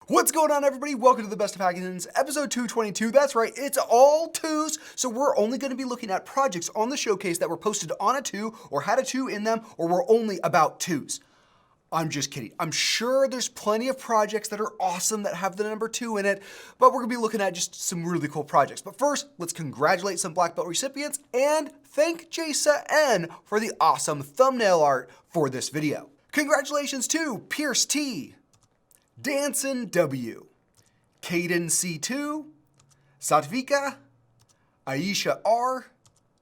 What's going on, everybody? Welcome to the Best of Hackingtons, episode 222. That's right, it's all twos. So we're only going to be looking at projects on the showcase that were posted on a two or had a two in them, or were only about twos. I'm just kidding. I'm sure there's plenty of projects that are awesome that have the number two in it, but we're going to be looking at just some really cool projects. But first, let's congratulate some black belt recipients and thank JeisaN for the awesome thumbnail art for this video. Congratulations to Pierce T, Danson W, Caden C2, Satvika, Aisha R,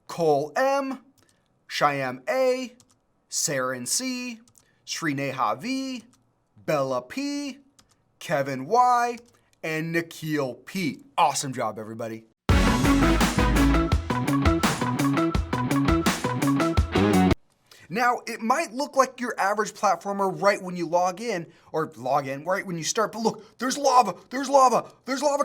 Cole M, Shyam A, Saren C, Srineha V, Bella P, Kevin Y, and Nikhil P. Awesome job, everybody. Now, it might look like your average platformer right when you log in right when you start, but look, there's lava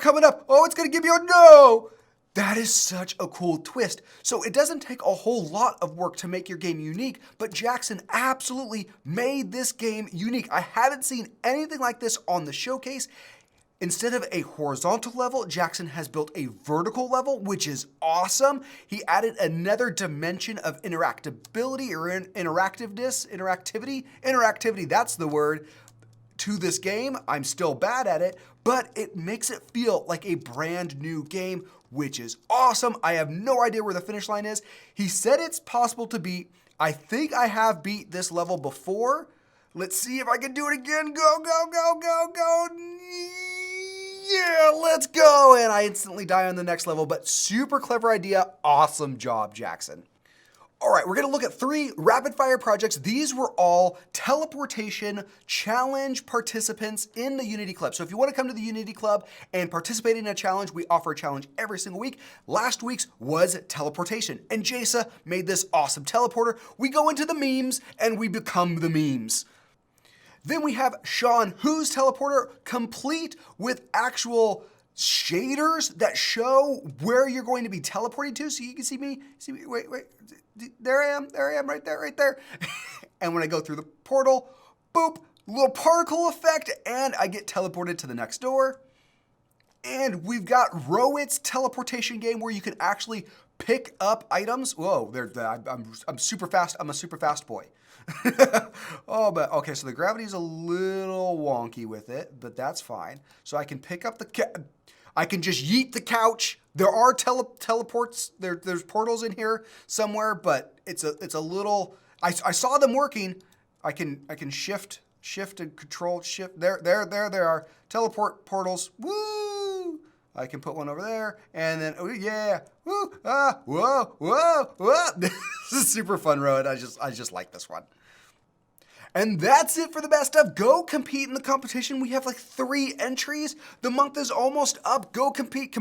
coming up. Oh, it's gonna give you a no. That is such a cool twist. So it doesn't take a whole lot of work to make your game unique, but Jackson absolutely made this game unique. I haven't seen anything like this on the showcase. Instead of a horizontal level, Jackson has built a vertical level, which is awesome. He added another dimension of interactability or interactivity, that's the word, to this game. I'm still bad at it, but it makes it feel like a brand new game, which is awesome. I have no idea where the finish line is. He said it's possible to beat. I think I have beat this level before. Let's see if I can do it again. Go, go, go, go, go. Yeah, let's go. And I instantly die on the next level, but super clever idea. Awesome job, Jackson. All right, we're gonna look at 3 rapid fire projects. These were all teleportation challenge participants in the Unity Club. So if you wanna come to the Unity Club and participate in a challenge, we offer a challenge every single week. Last week's was teleportation, and Jeisa made this awesome teleporter. We go into the memes and we become the memes. Then we have SeanHu's teleporter, complete with actual shaders that show where you're going to be teleporting to. So you can see me, wait, there I am, right there. And when I go through the portal, boop, little particle effect, and I get teleported to the next door. And we've got Rohit's teleportation game where you can actually pick up items. Whoa, I'm super fast. I'm a super fast boy. Oh, but okay, so the gravity's a little wonky with it, but that's fine. So I can pick up I can just yeet the couch. There are teleports. There's portals in here somewhere, but it's a little. I saw them working. I can shift and control shift. There they are. Teleport portals. Woo! I can put one over there, and then oh yeah, woo! Ah, whoa! This is super fun, Rohit. I just like this one. And that's it for the best of. Go compete in the competition. We have like 3 entries. The month is almost up. Go compete.